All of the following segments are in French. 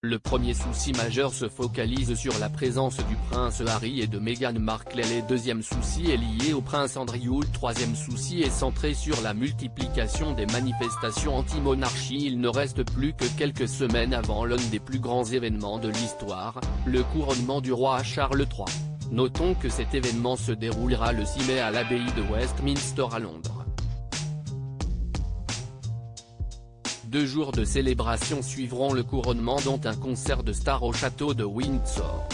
Le premier souci majeur se focalise sur la présence du prince Harry et de Meghan Markle et le deuxième souci est lié au prince Andrew. Le troisième souci est centré sur la multiplication des manifestations anti-monarchie. Il ne reste plus que quelques semaines avant l'un des plus grands événements de l'histoire, le couronnement du roi Charles III. Notons que cet événement se déroulera le 6 mai à l'abbaye de Westminster à Londres. 2 jours de célébration suivront le couronnement dont un concert de stars au château de Windsor.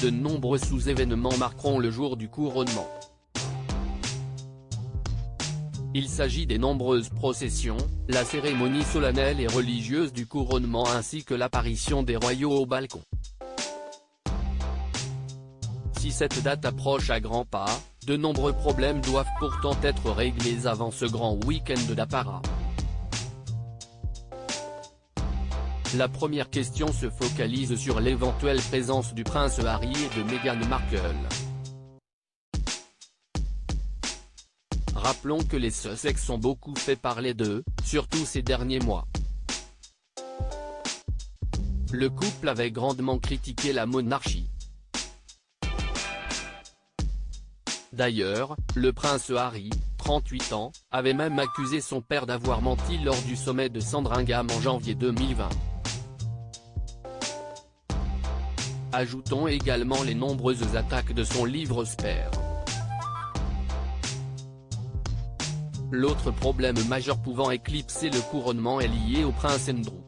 De nombreux sous-événements marqueront le jour du couronnement. Il s'agit des nombreuses processions, la cérémonie solennelle et religieuse du couronnement ainsi que l'apparition des royaux au balcon. Si cette date approche à grands pas, de nombreux problèmes doivent pourtant être réglés avant ce grand week-end d'apparat. La première question se focalise sur l'éventuelle présence du prince Harry et de Meghan Markle. Rappelons que les Sussex ont beaucoup fait parler d'eux, surtout ces derniers mois. Le couple avait grandement critiqué la monarchie. D'ailleurs, le prince Harry, 38 ans, avait même accusé son père d'avoir menti lors du sommet de Sandringham en janvier 2020. Ajoutons également les nombreuses attaques de son livre Spare. L'autre problème majeur pouvant éclipser le couronnement est lié au prince Andrew.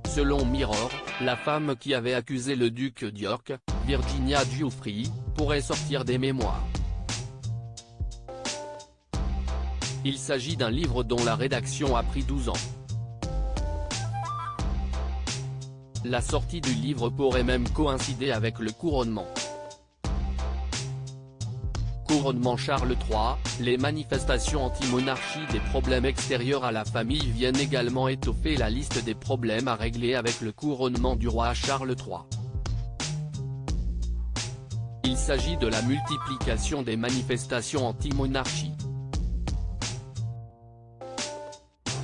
Selon Mirror, la femme qui avait accusé le duc d'York, Virginia Giuffre, pourrait sortir des mémoires. Il s'agit d'un livre dont la rédaction a pris 12 ans. La sortie du livre pourrait même coïncider avec le couronnement. Couronnement Charles III, les manifestations anti-monarchie des problèmes extérieurs à la famille viennent également étoffer la liste des problèmes à régler avec le couronnement du roi Charles III. Il s'agit de la multiplication des manifestations anti-monarchie.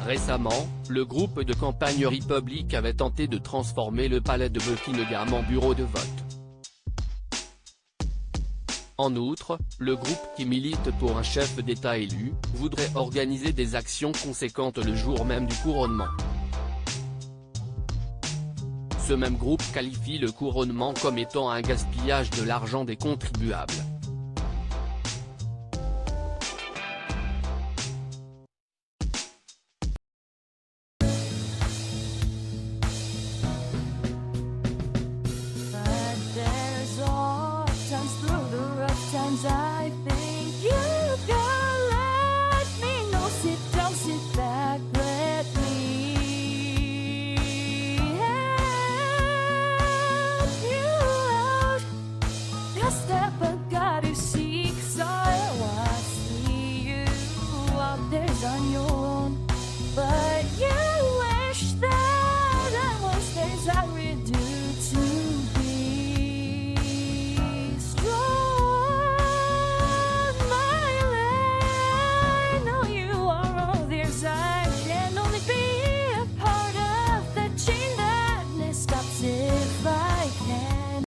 Récemment, le groupe de campagne Republic avait tenté de transformer le palais de Buckingham en bureau de vote. En outre, le groupe qui milite pour un chef d'État élu, voudrait organiser des actions conséquentes le jour même du couronnement. Ce même groupe qualifie le couronnement comme étant un gaspillage de l'argent des contribuables.